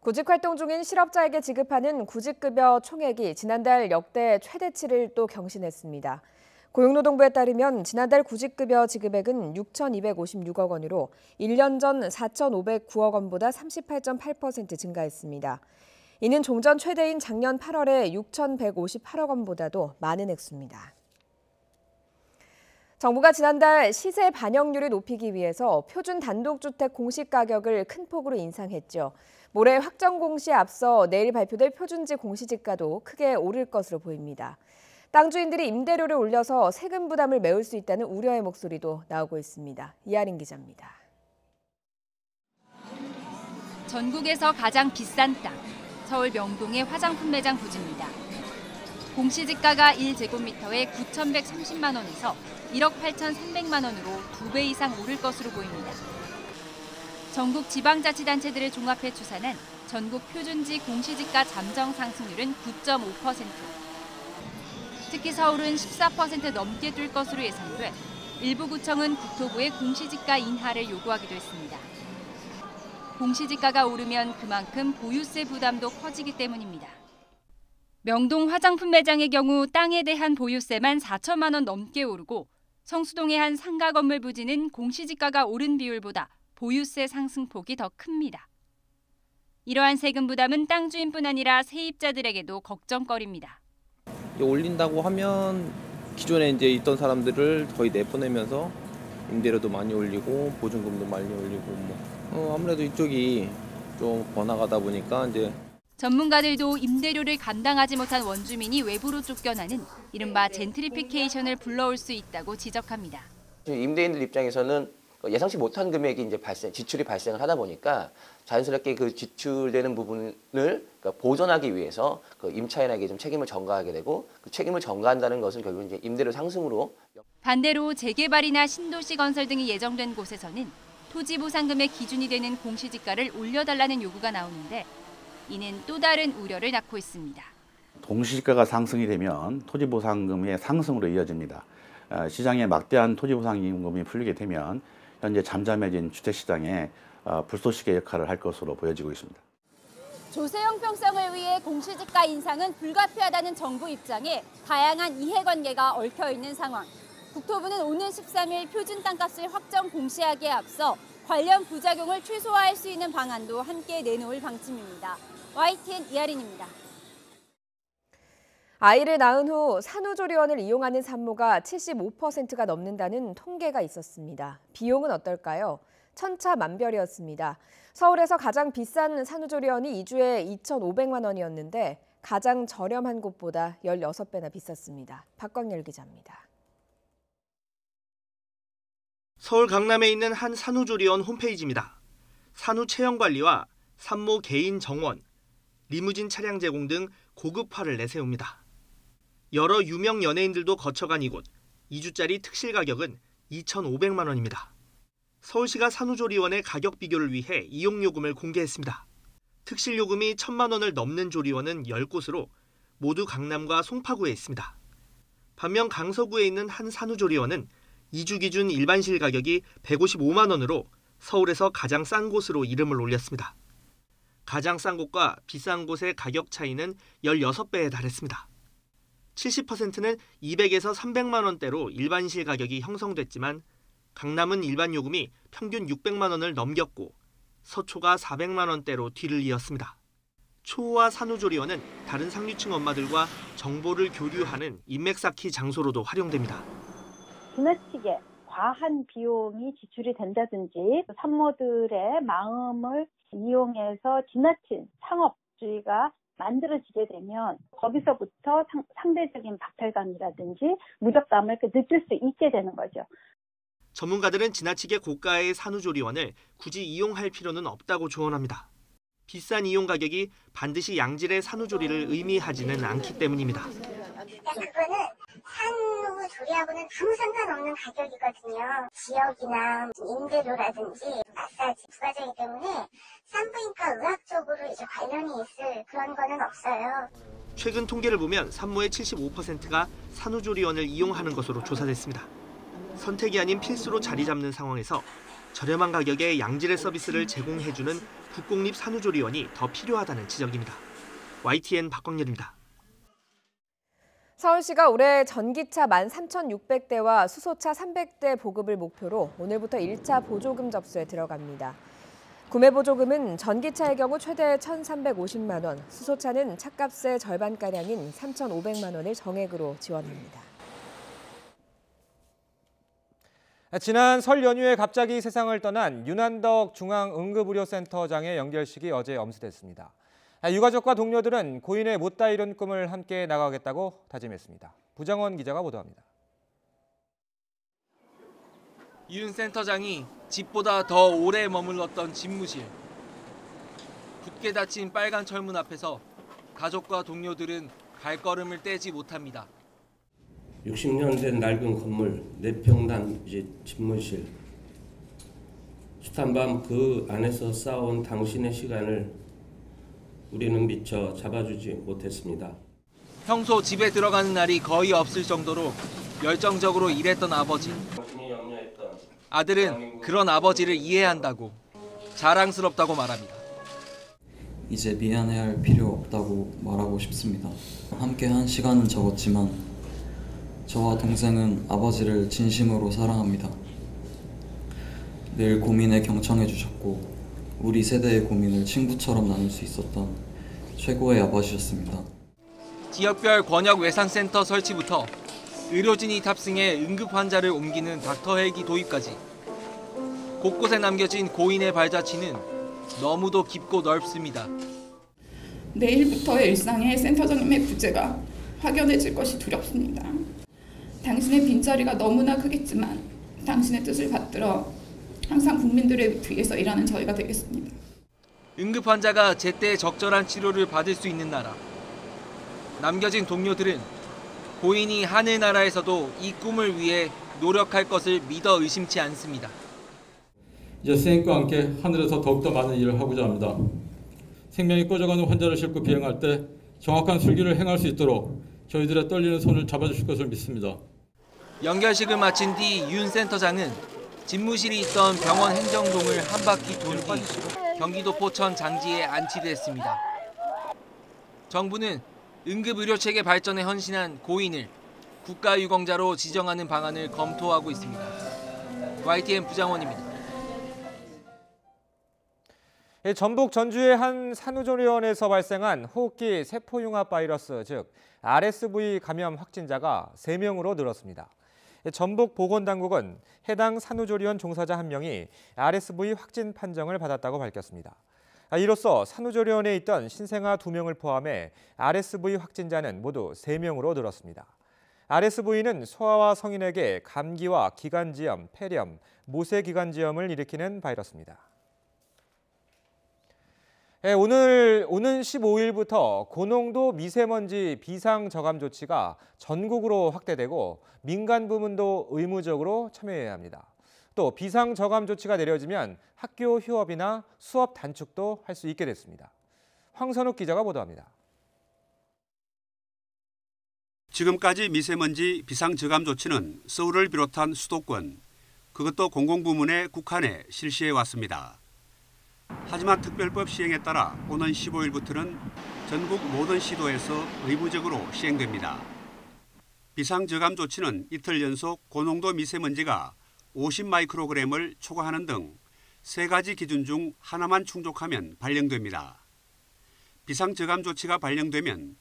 구직활동 중인 실업자에게 지급하는 구직급여 총액이 지난달 역대 최대치를 또 경신했습니다. 고용노동부에 따르면 지난달 구직급여 지급액은 6,256억 원으로 1년 전 4,509억 원보다 38.8% 증가했습니다. 이는 종전 최대인 작년 8월에 6,158억 원보다도 많은 액수입니다. 정부가 지난달 시세 반영률을 높이기 위해서 표준 단독주택 공시가격을 큰 폭으로 인상했죠. 모레 확정 공시에 앞서 내일 발표될 표준지 공시지가도 크게 오를 것으로 보입니다. 땅 주인들이 임대료를 올려서 세금 부담을 메울 수 있다는 우려의 목소리도 나오고 있습니다. 이하린 기자입니다. 전국에서 가장 비싼 땅, 서울 명동의 화장품 매장 부지입니다. 공시지가가 1제곱미터에 9,130만 원에서 1억 8,300만 원으로 2배 이상 오를 것으로 보입니다. 전국 지방자치단체들을 종합해 추산한 전국 표준지 공시지가 잠정 상승률은 9.5%. 특히 서울은 14% 넘게 뛸 것으로 예상돼 일부 구청은 국토부에 공시지가 인하를 요구하기도 했습니다. 공시지가가 오르면 그만큼 보유세 부담도 커지기 때문입니다. 명동 화장품 매장의 경우 땅에 대한 보유세만 4천만 원 넘게 오르고 성수동의 한 상가 건물 부지는 공시지가가 오른 비율보다 보유세 상승폭이 더 큽니다. 이러한 세금 부담은 땅 주인뿐 아니라 세입자들에게도 걱정거리입니다. 올린다고 하면 기존에 이제 있던 사람들을 거의 내보내면서 임대료도 많이 올리고 보증금도 많이 올리고 아무래도 이쪽이 좀 번화가다 보니까 이제 전문가들도 임대료를 감당하지 못한 원주민이 외부로 쫓겨나는 이른바 젠트리피케이션을 불러올 수 있다고 지적합니다. 임대인들 입장에서는 예상치 못한 금액이 이제 지출이 발생을 하다 보니까 자연스럽게 그 지출되는 부분을 보전하기 위해서 그 임차인에게 좀 책임을 전가하게 되고 그 책임을 전가한다는 것은 결국 이제 임대료 상승으로. 반대로 재개발이나 신도시 건설 등이 예정된 곳에서는 토지 보상금의 기준이 되는 공시지가를 올려달라는 요구가 나오는데 이는 또 다른 우려를 낳고 있습니다. 공시지가가 상승이 되면 토지 보상금의 상승으로 이어집니다. 시장에 막대한 토지 보상 임금이 풀리게 되면 현재 잠잠해진 주택시장에 불쏘시개 역할을 할 것으로 보여지고 있습니다. 조세 형평성을 위해 공시지가 인상은 불가피하다는 정부 입장에 다양한 이해관계가 얽혀있는 상황. 국토부는 오는 13일 표준 땅값을 확정 공시하기에 앞서 관련 부작용을 최소화할 수 있는 방안도 함께 내놓을 방침입니다. YTN 이하린입니다. 아이를 낳은 후 산후조리원을 이용하는 산모가 75%가 넘는다는 통계가 있었습니다. 비용은 어떨까요? 천차만별이었습니다. 서울에서 가장 비싼 산후조리원이 2주에 2,500만 원이었는데 가장 저렴한 곳보다 16배나 비쌌습니다. 박광열 기자입니다. 서울 강남에 있는 한 산후조리원 홈페이지입니다. 산후 체형 관리와 산모 개인 정원, 리무진 차량 제공 등 고급화를 내세웁니다. 여러 유명 연예인들도 거쳐간 이곳, 2주짜리 특실 가격은 2,500만 원입니다. 서울시가 산후조리원의 가격 비교를 위해 이용요금을 공개했습니다. 특실 요금이 1,000만 원을 넘는 조리원은 10곳으로 모두 강남과 송파구에 있습니다. 반면 강서구에 있는 한 산후조리원은 2주 기준 일반실 가격이 155만 원으로 서울에서 가장 싼 곳으로 이름을 올렸습니다. 가장 싼 곳과 비싼 곳의 가격 차이는 16배에 달했습니다. 70%는 200에서 300만 원대로 일반실 가격이 형성됐지만 강남은 일반 요금이 평균 600만 원을 넘겼고 서초가 400만 원대로 뒤를 이었습니다. 초호와 산후조리원은 다른 상류층 엄마들과 정보를 교류하는 인맥 쌓기 장소로도 활용됩니다. 지나치게 과한 비용이 지출이 된다든지 산모들의 마음을 이용해서 지나친 상업주의가 만들어지게 되면 거기서부터 상대적인 박탈감이라든지 무력감을 느낄 수 있게 되는 거죠. 전문가들은 지나치게 고가의 산후조리원을 굳이 이용할 필요는 없다고 조언합니다. 비싼 이용 가격이 반드시 양질의 산후조리를 의미하지는 않기 때문입니다. 그거는 산후조리하고는 아무 상관없는 가격이거든요. 지역이나 임대료라든지 마사지 부가적이기 때문에 산부인과 의학적으로 이제 관련이 있을 그런 거는 없어요. 최근 통계를 보면 산모의 75%가 산후조리원을 이용하는 것으로 조사됐습니다. 선택이 아닌 필수로 자리 잡는 상황에서 저렴한 가격에 양질의 서비스를 제공해주는 국공립 산후조리원이 더 필요하다는 지적입니다. YTN 박광렬입니다. 서울시가 올해 전기차 13,600대와 수소차 300대 보급을 목표로 오늘부터 1차 보조금 접수에 들어갑니다. 구매 보조금은 전기차의 경우 최대 1,350만 원, 수소차는 차값의 절반가량인 3,500만 원을 정액으로 지원합니다. 지난 설 연휴에 갑자기 세상을 떠난 윤한덕 중앙응급의료센터장의 연결식이 어제 엄수됐습니다. 유가족과 동료들은 고인의 못다 이룬 꿈을 함께 나가겠다고 다짐했습니다. 부정원 기자가 보도합니다. 윤 센터장이 집보다 더 오래 머물렀던 집무실. 굳게 닫힌 빨간 철문 앞에서 가족과 동료들은 발걸음을 떼지 못합니다. 60년 된 낡은 건물, 4평당 이제 집무실. 숱한 밤 그 안에서 싸운 당신의 시간을 우리는 미처 잡아주지 못했습니다. 평소 집에 들어가는 날이 거의 없을 정도로 열정적으로 일했던 아버지. 아들은 그런 아버지를 이해한다고 자랑스럽다고 말합니다. 이제 미안해할 필요 없다고 말하고 싶습니다. 함께한 시간은 적었지만 저와 동생은 아버지를 진심으로 사랑합니다. 늘 고민에 경청해 주셨고 우리 세대의 고민을 친구처럼 나눌 수 있었던 최고의 아버지였습니다. 지역별 권역 외상센터 설치부터 의료진이 탑승해 응급 환자를 옮기는 닥터 헬기 도입까지 곳곳에 남겨진 고인의 발자취는 너무도 깊고 넓습니다. 내일부터의 일상에 센터장님의 부재가 확연해질 것이 두렵습니다. 당신의 빈자리가 너무나 크겠지만 당신의 뜻을 받들어 항상 국민들을 위해서 일하는 저희가 되겠습니다. 응급 환자가 제때 적절한 치료를 받을 수 있는 나라. 남겨진 동료들은 고인이 하늘나라에서도 이 꿈을 위해 노력할 것을 믿어 의심치 않습니다. 이제 선생님과 함께 하늘에서 더욱더 많은 일을 하고자 합니다. 생명이 꺼져가는 환자를 싣고 비행할 때 정확한 술기를 행할 수 있도록 저희들의 떨리는 손을 잡아주실 것을 믿습니다. 연결식을 마친 뒤 윤 센터장은 집무실이 있던 병원 행정동을 한 바퀴 돈 뒤 경기도 포천 장지에 안치됐습니다. 정부는 응급의료체계 발전에 헌신한 고인을 국가유공자로 지정하는 방안을 검토하고 있습니다. YTN 부장원입니다. 전북 전주의 한 산후조리원에서 발생한 호흡기 세포융합 바이러스, 즉 RSV 감염 확진자가 3명으로 늘었습니다. 전북 보건당국은 해당 산후조리원 종사자 1명이 RSV 확진 판정을 받았다고 밝혔습니다. 이로써 산후조리원에 있던 신생아 2명을 포함해 RSV 확진자는 모두 3명으로 늘었습니다. RSV는 소아와 성인에게 감기와 기관지염, 폐렴, 모세기관지염을 일으키는 바이러스입니다. 오는 15일부터 고농도 미세먼지 비상저감 조치가 전국으로 확대되고 민간 부문도 의무적으로 참여해야 합니다. 또 비상저감 조치가 내려지면 학교 휴업이나 수업 단축도 할 수 있게 됐습니다. 황선욱 기자가 보도합니다. 지금까지 미세먼지 비상저감 조치는 서울을 비롯한 수도권, 그것도 공공부문에 국한해 실시해 왔습니다. 하지만 특별법 시행에 따라 오는 15일부터는 전국 모든 시도에서 의무적으로 시행됩니다. 비상저감 조치는 이틀 연속 고농도 미세먼지가 50마이크로그램을 초과하는 등 3가지 기준 중 하나만 충족하면 발령됩니다. 비상저감 조치가 발령되면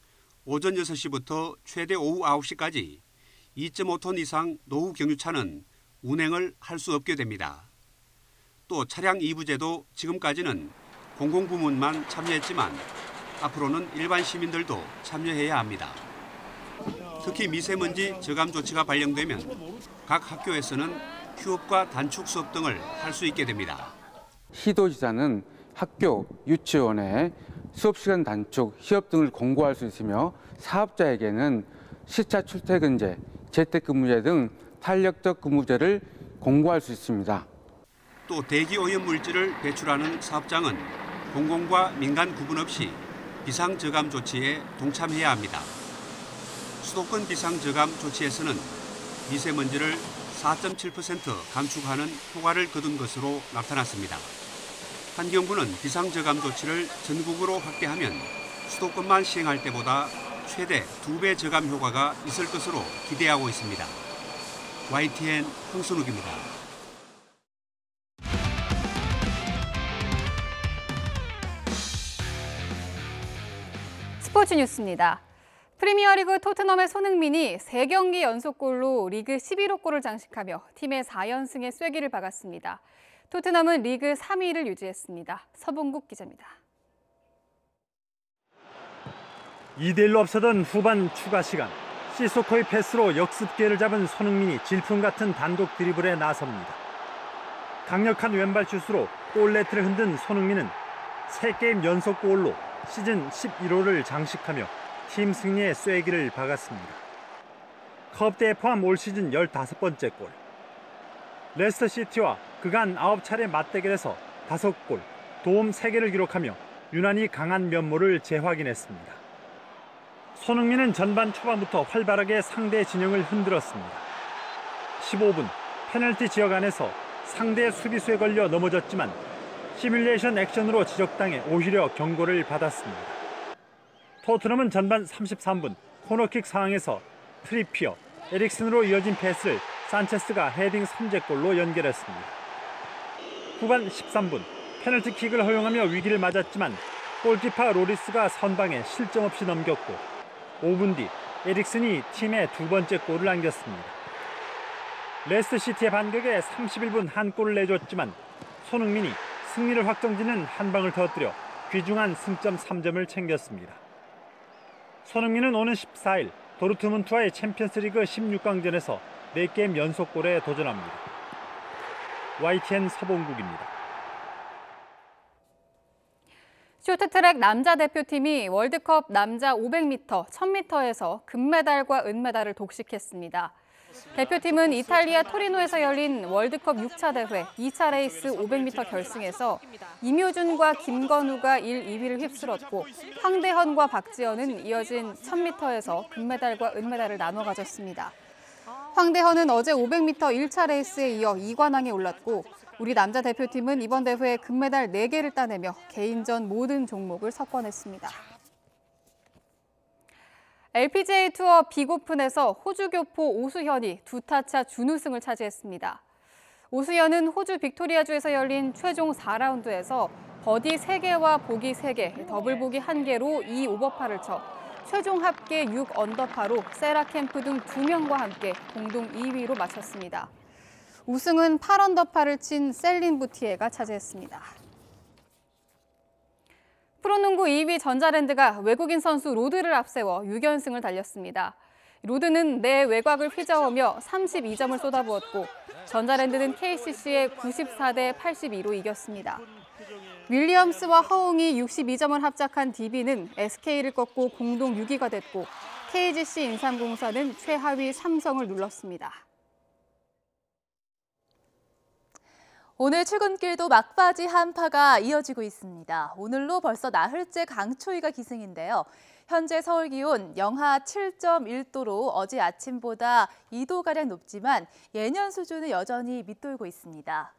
오전 6시부터 최대 오후 9시까지 2.5톤 이상 노후 경유차는 운행을 할 수 없게 됩니다. 또 차량 이부제도 지금까지는 공공부문만 참여했지만 앞으로는 일반 시민들도 참여해야 합니다. 특히 미세먼지 저감 조치가 발령되면 각 학교에서는 휴업과 단축 수업 등을 할 수 있게 됩니다. 시도지사는 학교, 유치원에 수업시간 단축, 휴업 등을 공고할 수 있으며 사업자에게는 시차 출퇴근제, 재택근무제 등 탄력적 근무제를 공고할 수 있습니다. 또 대기오염 물질을 배출하는 사업장은 공공과 민간 구분 없이 비상저감 조치에 동참해야 합니다. 수도권 비상저감 조치에서는 미세먼지를 4.7% 감축하는 효과를 거둔 것으로 나타났습니다. 환경부는 비상저감 조치를 전국으로 확대하면 수도권만 시행할 때보다 최대 2배 저감 효과가 있을 것으로 기대하고 있습니다. YTN 홍순욱입니다. 스포츠 뉴스입니다. 프리미어리그 토트넘의 손흥민이 3경기 연속골로 리그 11호 골을 장식하며 팀의 4연승에 쐐기를 박았습니다. 토트넘은 리그 3위를 유지했습니다. 서봉국 기자입니다. 2대1로 앞서던 후반 추가 시간, 시소코의 패스로 역습기회를 잡은 손흥민이 질풍 같은 단독 드리블에 나섭니다. 강력한 왼발 슛으로 골네트를 흔든 손흥민은 3게임 연속 골로 시즌 11호를 장식하며 팀 승리에 쐐기를 박았습니다. 컵대회 포함 올 시즌 15번째 골. 레스터시티와 그간 9차례 맞대결에서 5골, 도움 3개를 기록하며 유난히 강한 면모를 재확인했습니다. 손흥민은 전반 초반부터 활발하게 상대 진영을 흔들었습니다. 15분 페널티 지역 안에서 상대 수비수에 걸려 넘어졌지만 시뮬레이션 액션으로 지적당해 오히려 경고를 받았습니다. 토트넘은 전반 33분 코너킥 상황에서 트리피어, 에릭슨으로 이어진 패스를 산체스가 헤딩 선제골로 연결했습니다. 후반 13분 페널티킥을 허용하며 위기를 맞았지만 골키퍼 로리스가 선방에 실점 없이 넘겼고 5분 뒤 에릭슨이 팀의 2번째 골을 안겼습니다. 레스터시티의 반격에 31분 한 골을 내줬지만 손흥민이 승리를 확정짓는 한 방을 터뜨려 귀중한 승점 3점을 챙겼습니다. 손흥민은 오는 14일 도르트문트와의 챔피언스리그 16강전에서 4게임 연속골에 도전합니다. YTN 서봉국입니다. 쇼트트랙 남자 대표팀이 월드컵 남자 500m, 1000m에서 금메달과 은메달을 독식했습니다. 대표팀은 이탈리아 토리노에서 열린 월드컵 6차 대회 2차 레이스 500m 결승에서 임효준과 김건우가 1, 2위를 휩쓸었고 황대헌과 박지현은 이어진 1000m에서 금메달과 은메달을 나눠 가졌습니다. 황대헌은 어제 500m 1차 레이스에 이어 2관왕에 올랐고 우리 남자 대표팀은 이번 대회에 금메달 4개를 따내며 개인전 모든 종목을 석권했습니다. LPGA 투어 빅오픈에서 호주 교포 오수현이 2타차 준우승을 차지했습니다. 오수현은 호주 빅토리아주에서 열린 최종 4라운드에서 버디 3개와 보기 3개, 더블 보기 1개로 2오버파를 쳐 최종 합계 6언더파로 세라 캠프 등 2명과 함께 공동 2위로 마쳤습니다. 우승은 8언더파를 친 셀린 부티에가 차지했습니다. 프로농구 2위 전자랜드가 외국인 선수 로드를 앞세워 6연승을 달렸습니다. 로드는 내 외곽을 휘저으며 32점을 쏟아부었고 전자랜드는 KCC에 94대 82로 이겼습니다. 윌리엄스와 허웅이 62점을 합작한 DB는 SK를 꺾고 공동 6위가 됐고 KGC 인삼공사는 최하위 삼성을 눌렀습니다. 오늘 출근길도 막바지 한파가 이어지고 있습니다. 오늘로 벌써 나흘째 강추위가 기승인데요. 현재 서울 기온 영하 7.1도로 어제 아침보다 2도가량 높지만 예년 수준은 여전히 밑돌고 있습니다.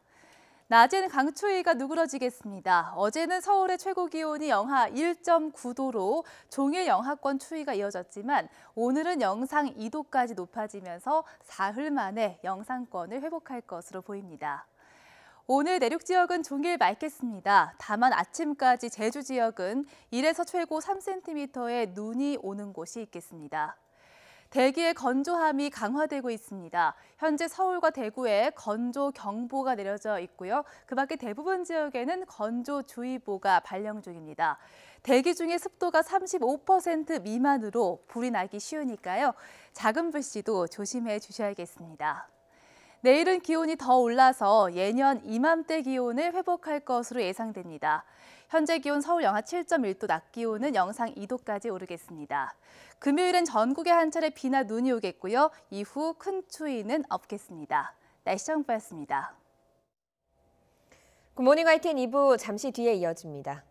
낮에는 강추위가 누그러지겠습니다. 어제는 서울의 최고 기온이 영하 1.9도로 종일 영하권 추위가 이어졌지만 오늘은 영상 2도까지 높아지면서 사흘 만에 영상권을 회복할 것으로 보입니다. 오늘 내륙 지역은 종일 맑겠습니다. 다만 아침까지 제주 지역은 1에서 최고 3cm의 눈이 오는 곳이 있겠습니다. 대기의 건조함이 강화되고 있습니다. 현재 서울과 대구에 건조경보가 내려져 있고요. 그 밖에 대부분 지역에는 건조주의보가 발령 중입니다. 대기 중에 습도가 35% 미만으로 불이 나기 쉬우니까요. 작은 불씨도 조심해 주셔야겠습니다. 내일은 기온이 더 올라서 예년 이맘때 기온을 회복할 것으로 예상됩니다. 현재 기온 서울 영하 7.1도, 낮 기온은 영상 2도까지 오르겠습니다. 금요일엔 전국에 한 차례 비나 눈이 오겠고요. 이후 큰 추위는 없겠습니다. 날씨 정보였습니다. 굿모닝 YTN 2부 잠시 뒤에 이어집니다.